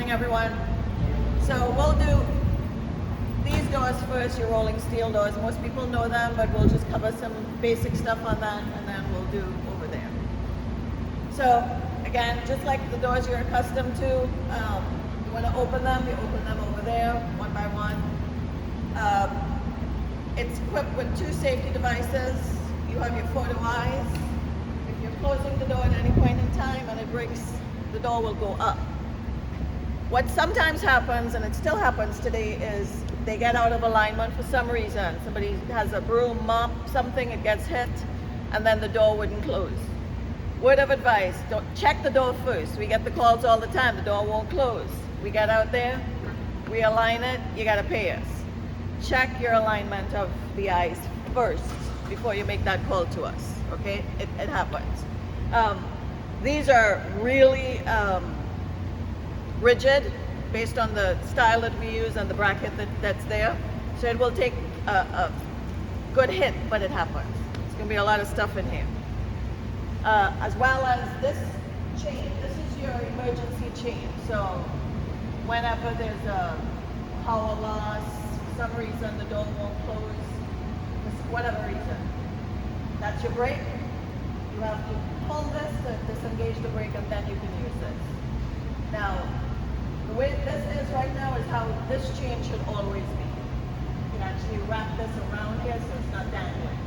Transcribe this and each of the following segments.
morning, everyone. So we'll do these doors first, your rolling steel doors. Most people know them, but we'll just cover some basic stuff on that, and then we'll do over there. So again, just like the doors you're accustomed to, you want to open them, you open them over there, one by one. It's equipped with 2 safety devices. You have your photo eyes. If you're closing the door at any point in time and it breaks, the door will go up. What sometimes happens, and it still happens today, is they get out of alignment for some reason. Somebody has a broom, mop, something, it gets hit, and then the door wouldn't close. Word of advice, don't check the door first. We get the calls all the time, the door won't close. We get out there, we align it, you gotta pay us. Check your alignment of the eyes first before you make that call to us, okay? It happens. These are really rigid based on the style that we use and the bracket that's there. So it will take a good hit, but it happens. It's gonna be a lot of stuff in here. As well as this chain. This is your emergency chain. So whenever there's a power loss, for some reason the door won't close, whatever reason, that's your brake. You have to pull this to disengage the brake, and then you can use this. Now, the way this is right now is how this chain should always be. You can actually wrap this around here so it's not dangling.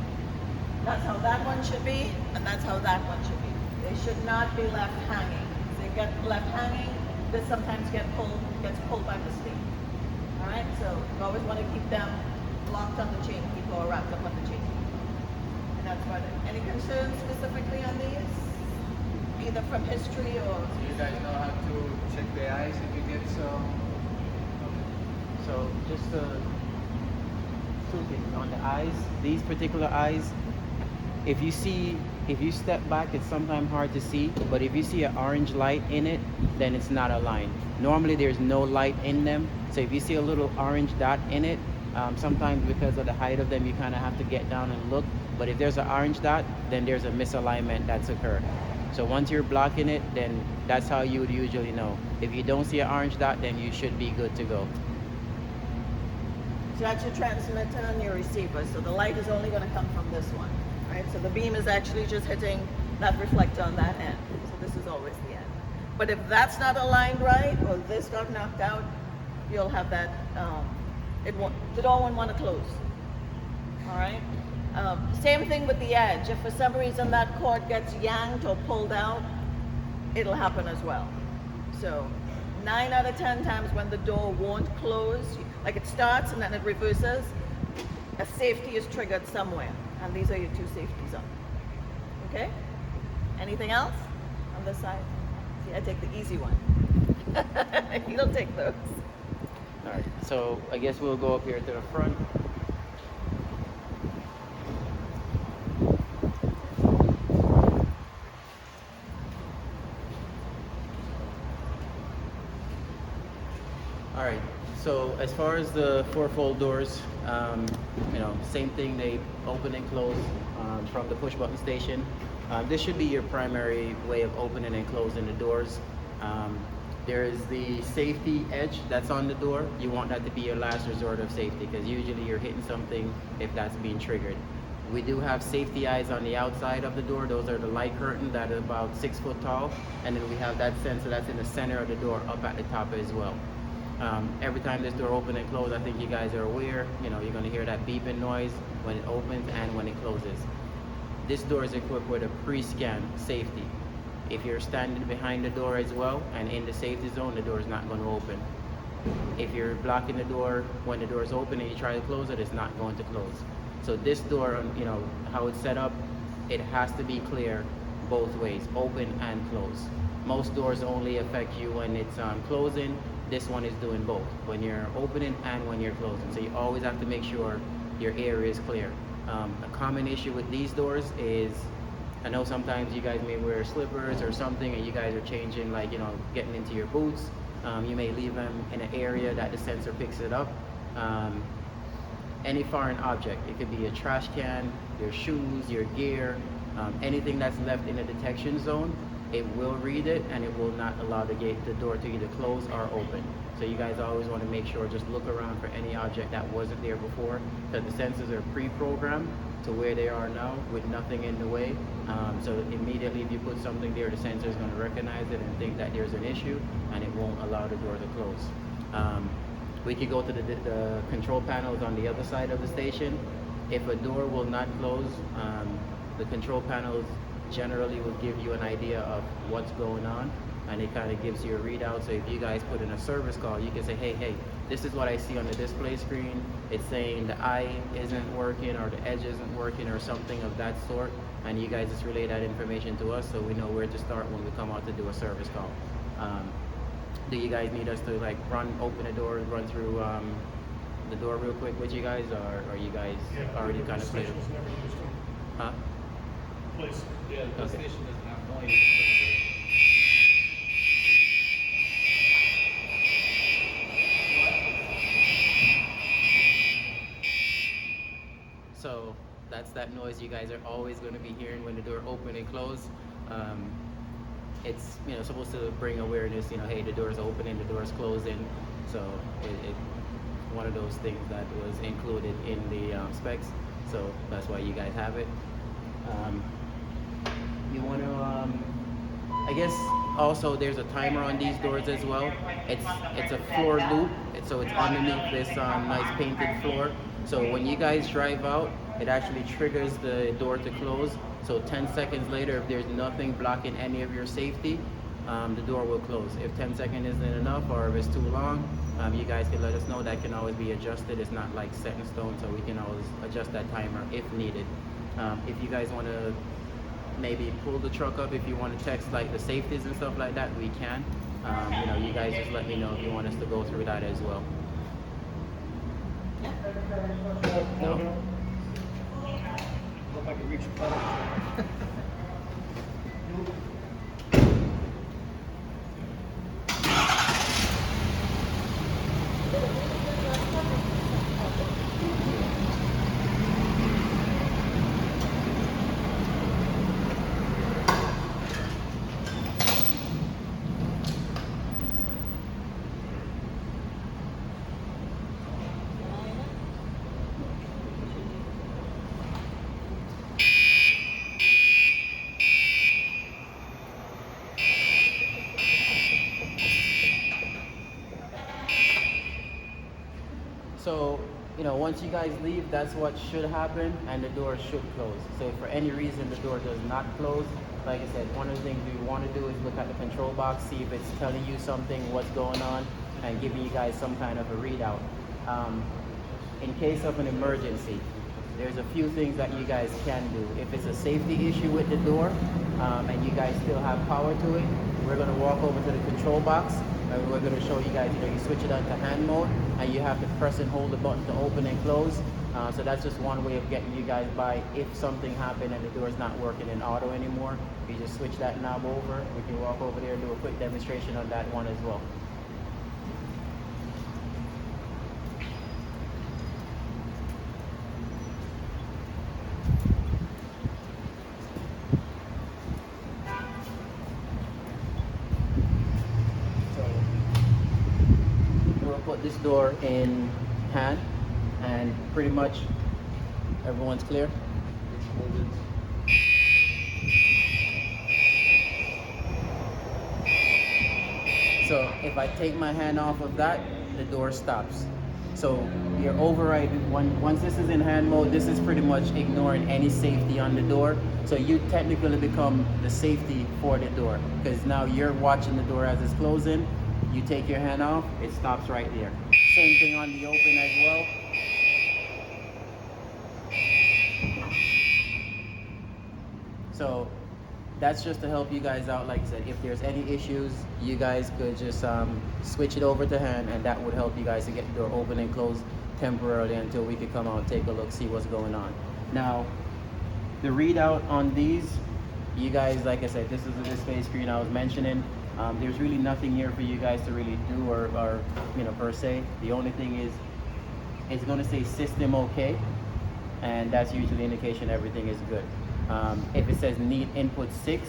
That's how that one should be, and that's how that one should be. They should not be left hanging. If they get left hanging, this sometimes gets pulled by mistake. All right, so you always want to keep them locked on the chain, keep or wrapped up on the chain. And that's what it. Any concerns specifically on these? Either from history or... So you guys know how to check the eyes if you get some... So just 2 things on the eyes. These particular eyes, if you step back, it's sometimes hard to see, but if you see an orange light in it, then it's not aligned. Normally there's no light in them, so if you see a little orange dot in it, sometimes because of the height of them, you kind of have to get down and look, but if there's an orange dot, then there's a misalignment that's occurred. So once you're blocking it, then that's how you would usually know. If you don't see an orange dot, then you should be good to go. So that's your transmitter and your receiver. So the light is only going to come from this one, right? So the beam is actually just hitting that reflector on that end. So this is always the end. But if that's not aligned right, or this got knocked out, you'll have that, the door won't want to close. All right? Same thing with the edge. If for some reason that cord gets yanked or pulled out, it'll happen as well. So 9 out of 10 times when the door won't close, like it starts and then it reverses, a safety is triggered somewhere. And these are your 2 safety zones. Okay? Anything else on this side? See, I take the easy one. You don't take those. All right, so I guess we'll go up here to the front. All right, so as far as the 4-fold doors, same thing, they open and close from the push button station. This should be your primary way of opening and closing the doors. There is the safety edge that's on the door. You want that to be your last resort of safety, because usually you're hitting something if that's being triggered. We do have safety eyes on the outside of the door. Those are the light curtain that are about 6 foot tall. And then we have that sensor that's in the center of the door up at the top as well. Every time this door opens and closes, I think you guys are aware, you're going to hear that beeping noise when it opens and when it closes. This door is equipped with a pre-scan safety. If you're standing behind the door as well and in the safety zone, the door is not going to open. If you're blocking the door when the door is open and you try to close it, it's not going to close. So this door, how it's set up, it has to be clear both ways, open and close. Most doors only affect you when it's closing. This one is doing both, when you're opening and when you're closing. So you always have to make sure your area is clear. A common issue with these doors is, I know sometimes you guys may wear slippers or something and you guys are changing, getting into your boots. You may leave them in an area that the sensor picks it up. Any foreign object, it could be a trash can, your shoes, your gear, anything that's left in a detection zone, it will read it and it will not allow the door to either close or open. So you guys always want to make sure, just look around for any object that wasn't there before, because the sensors are pre-programmed to where they are now with nothing in the way. So immediately if you put something there, the sensor is going to recognize it and think that there's an issue, and it won't allow the door to close. We could go to the control panels on the other side of the station. If a door will not close, the control panels generally will give you an idea of what's going on, and it kind of gives you a readout. So if you guys put in a service call, you can say, hey, this is what I see on the display screen. It's saying the eye isn't working or the edge isn't working or something of that sort, and you guys just relay that information to us so we know where to start when we come out to do a service call. Do you guys need us to like open the door, run through the door real quick with you guys, or are you guys already kind of played it? Huh? Please. Yeah, the Okay. station doesn't have noise. So that's that noise you guys are always going to be hearing when the door open and close. It's supposed to bring awareness. Hey, the door is opening, the door is closing. So it one of those things that was included in the specs. So that's why you guys have it. You want to, I guess also there's a timer on these doors as well. It's a floor loop, so it's underneath this nice painted floor. So when you guys drive out, it actually triggers the door to close. So 10 seconds later, if there's nothing blocking any of your safety, the door will close. If 10 seconds isn't enough, or if it's too long, you guys can let us know. That can always be adjusted. It's not like set in stone, so we can always adjust that timer if needed. If you guys want to maybe pull the truck up, if you want to text like the safeties and stuff like that, we can. You guys just let me know if you want us to go through that as well. No? Hope I can reach the button. So, once you guys leave, that's what should happen, and the door should close. So if for any reason the door does not close, like I said, one of the things we want to do is look at the control box, see if it's telling you something, what's going on, and giving you guys some kind of a readout. In case of an emergency, there's a few things that you guys can do. If it's a safety issue with the door, and you guys still have power to it, we're going to walk over to the control box, and we're going to show you guys, you switch it onto hand mode, and you have to press and hold the button to open and close. So that's just one way of getting you guys by if something happened and the door is not working in auto anymore. You just switch that knob over. We can walk over there and do a quick demonstration on that one as well. Put this door in hand, and pretty much everyone's clear. So if I take my hand off of that, the door stops. So you're overriding, once this is in hand mode, this is pretty much ignoring any safety on the door. So you technically become the safety for the door, because now you're watching the door as it's closing. You take your hand off, it stops right there. Same thing on the open as well. So that's just to help you guys out. Like I said, if there's any issues, you guys could just switch it over to hand, and that would help you guys to get the door open and closed temporarily until we could come out and take a look, see what's going on. Now, the readout on these, you guys, like I said, this is the display screen I was mentioning. There's really nothing here for you guys to really do or per se. The only thing is it's going to say system okay, and that's usually an indication everything is good. If it says need input 6,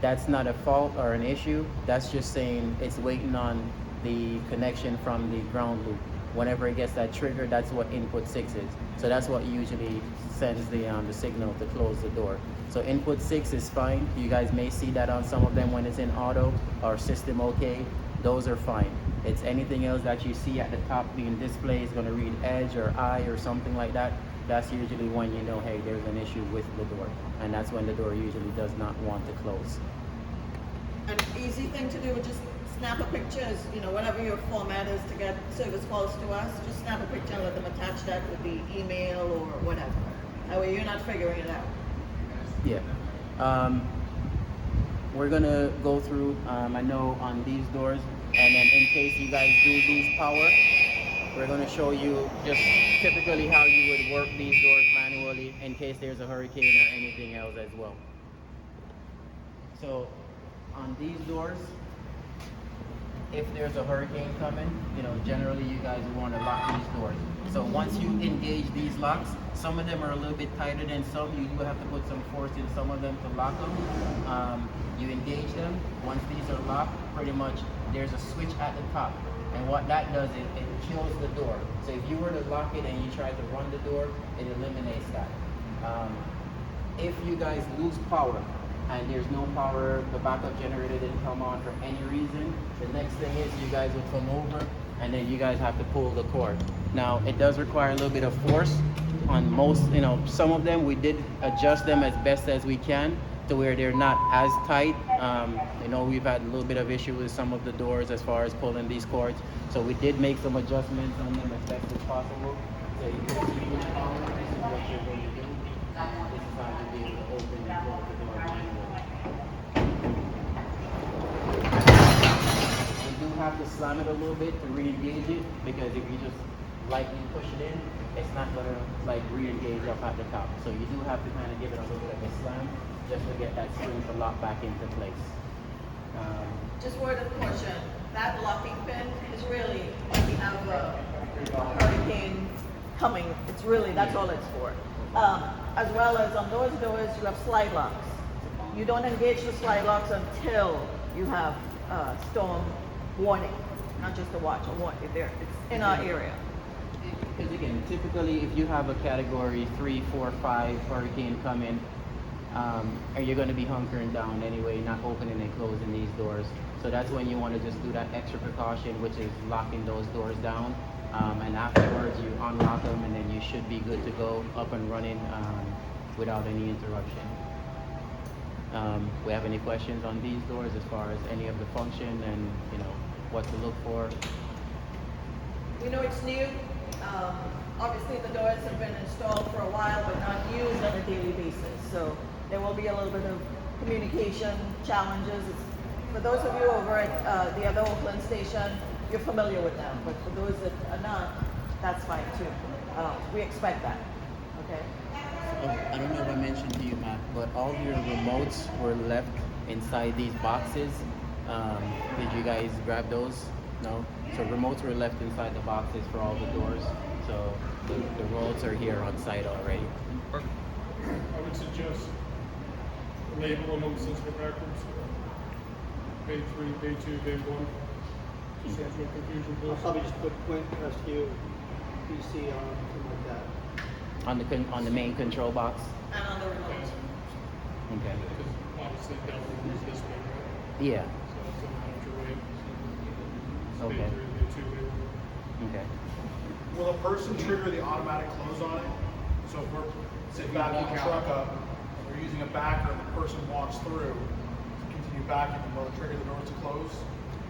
That's not a fault or an issue. That's just saying it's waiting on the connection from the ground loop. Whenever it gets that trigger, that's what input 6 is. So that's what usually sends the signal to close the door. So input 6 is fine. You guys may see that on some of them when it's in auto or system okay. Those are fine. It's anything else that you see at the top being displayed is going to read edge or I or something like that. That's usually when you know, hey, there's an issue with the door. And that's when the door usually does not want to close. An easy thing to do would just snap a picture, you know, whatever your format is to get service calls to us, just snap a picture and let them attach that with the email or whatever. That way you're not figuring it out. Yeah. We're gonna go through, I know on these doors, and then in case you guys do lose power, we're gonna show you just typically how you would work these doors manually in case there's a hurricane or anything else as well. So on these doors, if there's a hurricane coming, you know, generally you guys want to lock these doors. So once you engage these locks, some of them are a little bit tighter than some. You do have to put some force in some of them to lock them. You engage them. Once these are locked, pretty much there's a switch at the top. And what that does is it kills the door. So if you were to lock it and you try to run the door, it eliminates that. If you guys lose power, and there's no power, the backup generator didn't come on for any reason, the next thing is you guys will come over and then you guys have to pull the cord. Now, it does require a little bit of force on most, you know, some of them we did adjust them as best as we can to where they're not as tight. You know, we've had a little bit of issue with some of the doors as far as pulling these cords. So we did make some adjustments on them as best as possible. So you can see which power, this is what you're going to do. This is how you'll be able to open and close the door manually. You do have to slam it a little bit to re-engage it, because if you just lightly push it in, it's not going to like re-engage up at the top. So you do have to kind of give it a little bit of a slam just to get that spring to lock back into place. Just word of caution, that locking pin is really when we have a hurricane coming. It's really, that's all it's for. As well as on those doors, you have slide locks. You don't engage the slide locks until you have storm warning, not just a watch, a warning. It's in our area. Because again, typically if you have a category 3, 4, 5 hurricane coming, and you're going to be hunkering down anyway, not opening and closing these doors. So that's when you want to just do that extra precaution, which is locking those doors down. And afterwards you unlock them and then you should be good to go, up and running without any interruption. We have any questions on these doors as far as any of the function and, you know, what to look for? We know it's new. Obviously the doors have been installed for a while but not used on a daily basis. So there will be a little bit of communication challenges. For those of you over at the other Oakland station, you're familiar with them, but for those that are not, that's fine too. We expect that, okay? I don't know if I mentioned to you, Matt, but all your remotes were left inside these boxes. Did you guys grab those? No? So remotes were left inside the boxes for all the doors. So the remotes are here on site already. I would suggest label them on the system backwards. Day 3, day 2, day 1. Just so there's no confusion. I'll probably just put Quint Rescue PC on, something like that. On the main control box. And on the remote. Okay. Because obviously that will use this way, right? Yeah. So it's going to have to wait. Okay. Day 3, day 2, day 1. Okay. Will a person trigger the automatic close on it? So if we're sitting backing the truck up, and we're using a backer and the person walks through, to continue backing, and will it trigger the door to close?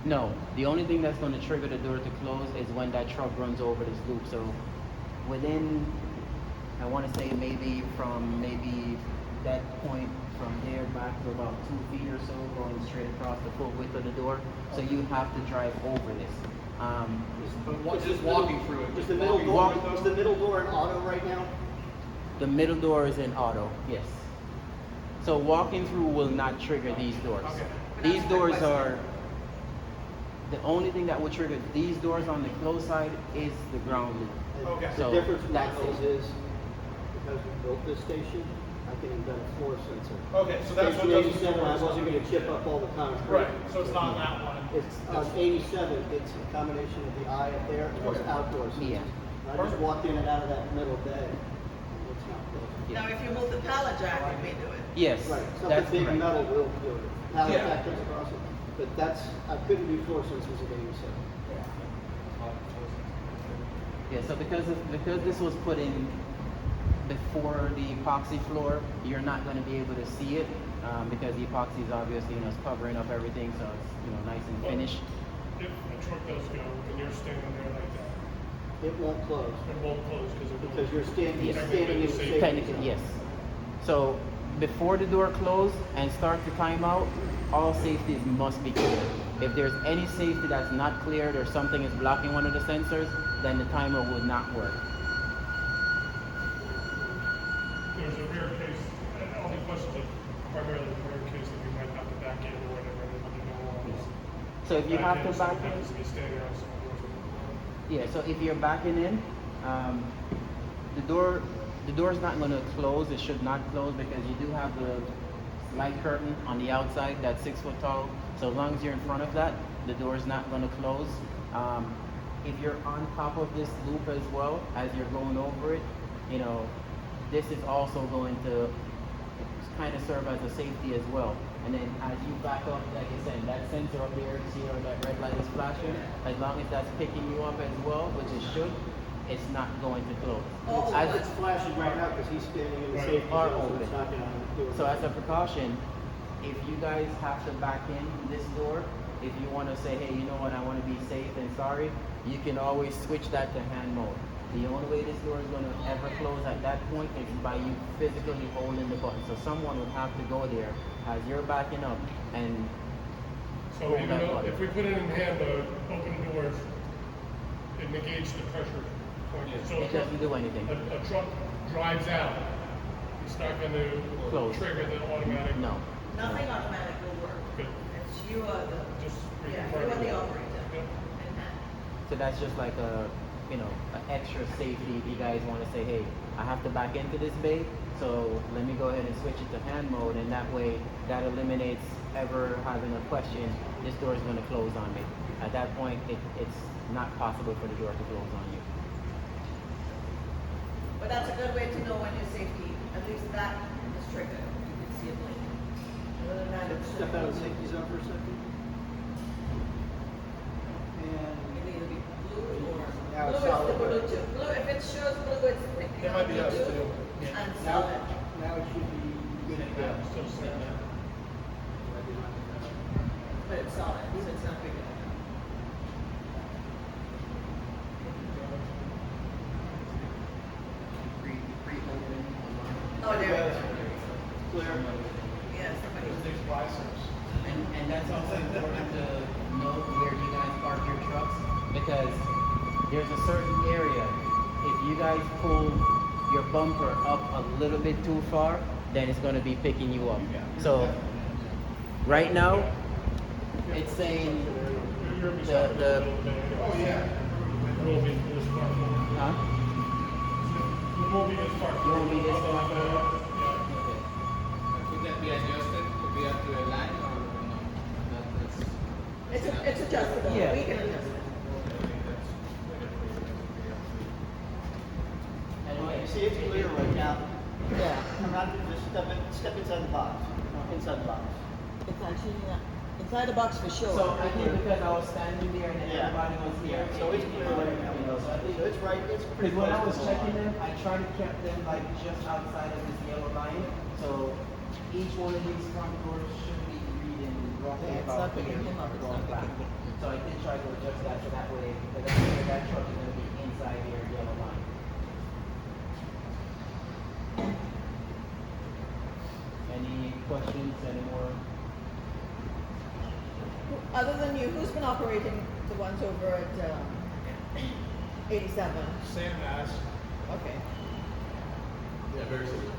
No, the only thing that's going to trigger the door to close is when that truck runs over this loop. So within, I want to say maybe from that point from there back to about 2 feet or so, going straight across the full width of the door. So you have to drive over this. But just walking through it. Is the middle door in auto right now? The middle door is in auto, yes. So walking through will not trigger these doors. Okay. These doors are, the only thing that will trigger these doors on the closed side is the ground loop. Okay. So The difference from that's those it. is because we built this station, I can invent a floor sensor. Okay, so that's what Station doesn't 87, I work. wasn't gonna chip up all the concrete. Right, so it's not that one. It's on 87, it's a combination of the eye up there and those Okay. outdoor sensors. Yeah. I just Perfect. walked in and out of that middle bay. It's not close. Now, if you move the pallet jack, you may do it. Yes, Right, that's something big correct. metal will do it. Pallet Yeah. jack comes across it. But that's, I couldn't do floor sensors at 87. Yeah, so because this was put in before the epoxy floor, you're not going to be able to see it because the epoxy is obviously it's covering up everything, so it's nice and finished. If a truck does go and you're standing there like that, It won't close it won't close because you're standing in the safety Technically, zone. yes. So before the door close and start the timeout, all safeties must be cleared. If there's any safety that's not cleared or something is blocking one of the sensors, then the timer would not work. there's a rare case, all the questions are primarily a rare case that you might have to back in or whatever, and then you know all this. So if you have to back in, Happens to be standing on some yeah, so if you're backing in, the door's not going to close. It should not close because you do have the light curtain on the outside that's 6 foot tall. So as long as you're in front of that, the door's not going to close. If you're on top of this loop as well, as you're going over it, this is also going to kind of serve as a safety as well. And then as you back up, like I said, that sensor up there, you see where that red light is flashing, as long as that's picking you up as well, which it should, it's not going to close. Oh, As It's flashing right now because he's standing in the safety Are zone, so open. it's not gonna do it. So as a precaution, if you guys have to back in this door, if you want to say, hey, you know what, I want to be safe and sorry, you can always switch that to hand mode. The only way this door is going to ever close at that point is by you physically holding the button. So someone would have to go there as you're backing up and So hold even that though, button. if we put it in hand mode, open doors, it negates the pressure point. So It doesn't do anything. a truck drives out, it's not gonna Close. trigger the automatic. No. Nothing automatic will work. Good. It's you are the, Just yeah, reconfirm you are the it. operator. Yep. And that. So that's just like an extra safety if you guys want to say, hey, I have to back into this bay, so let me go ahead and switch it to hand mode, and that way that eliminates ever having a question, this door is going to close on me. At that point, it's not possible for the door to close on you. But that's a good way to know when your safety, at least that is triggered. You can see it blinking. Other than that, it's Step out of the safety zone for a second. And It can either be blue or Now it's blue is the solid. blue too. Blue, if it shows blue, it's picking It up might be us blue too. and now, solid. now it should be good to go. Still standing. But it's solid, so it's not picking up. Oh, there it is. Clear. Yeah, somebody. There's biceps. And that's also important to note where you guys park your trucks, because there's a certain area, if you guys pull your bumper up a little bit too far, then it's going to be picking you up. So right now, it's saying the Oh, yeah. It will be this far. huh? It won't be this far. It won't be this far? Yeah. Could that be adjusted to be up to a line or no? It's adjustable. Yeah. We can adjust it. You see it's clear right now. Yeah. Come out, just step inside the box. Inside the box. It's actually inside the box for sure. So I think because I was standing there and then Yeah. everybody was here, So it's clear right now. So I think So it's right, it's pretty because when I close was to the checking line. them, I tried to keep them like just outside of this yellow line. So each one of these front doors should be reading roughly Yeah, it's about not picking him up, it's going not back. picking So I did try to adjust that so that way, because I figured that truck is going to be inside your yellow line. Any questions? Any more? Other than you, who's been operating the ones over at 87? Sam has. Okay. Yeah, very similar.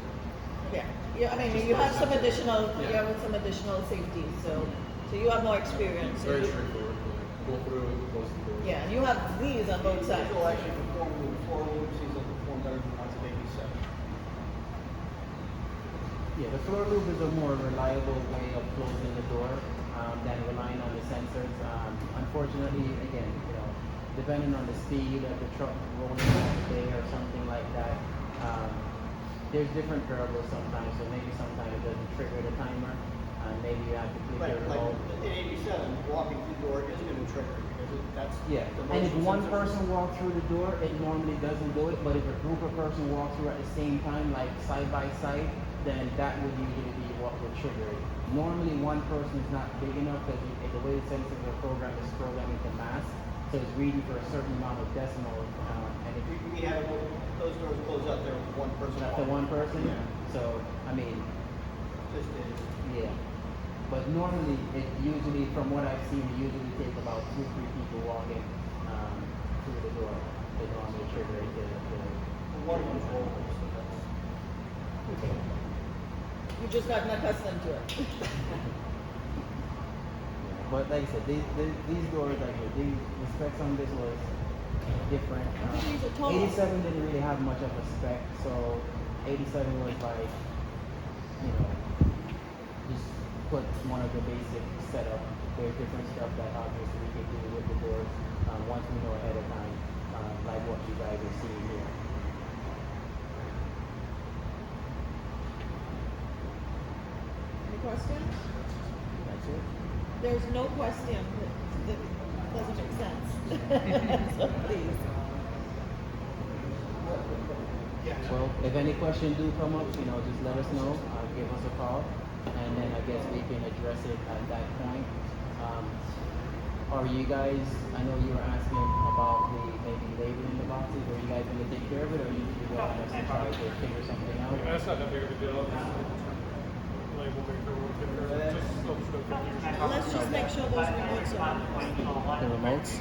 Yeah. Yeah. I mean, you have some additional. You have some additional safeties, so you have more experience. Very straightforward. Go through, close the door. Yeah, and you have these on both sides. These will actually perform with 4 loops, these will perform better than ones at 87. Yeah, the floor loop is a more reliable way of closing the door than relying on the sensors. Unfortunately, again, depending on the speed of the truck rolling down the bay or something like that, there's different variables sometimes. So maybe sometimes it doesn't trigger the timer. Maybe you have to click Right, your like remote. in 87, walking through the door is going to trigger because that's Yeah, the and if motion one sensor. person walks through the door, it normally doesn't do it. But if a group of person walks through at the same time, like side by side, then that would usually be what would trigger it. Normally, one person is not big enough because the way the sensors are programmed is programmed into mass, so it's reading for a certain amount of decimals. And if We have those doors closed out there with one person. that's the one person, Yeah. so I mean, Just is. yeah. But normally, from what I've seen, it usually takes about 2-3 people walking through the door. They normally trigger it. One of them's rolling, so that's. Okay. You just gotten accustomed to it. But like I said, these doors, the specs on this was different. I think these are tall. 87 didn't really have much of a spec, so 87 was like, just put one of the basic setup. There's different stuff that obviously we can do with the doors once we know ahead of time, like what you guys are seeing here. Any questions? That's it. There's no question that doesn't make sense. So please. Well, if any questions do come up, just let us know. Give us a call, and then I guess we can address it at that point. Are you guys? I know you were asking about maybe labeling the boxes. Are you guys going to take care of it, or you guys to try to figure something out? That's not that big of a deal. Label maker will take care of it. Just still confusion. Let's just make sure those remotes are. The remotes.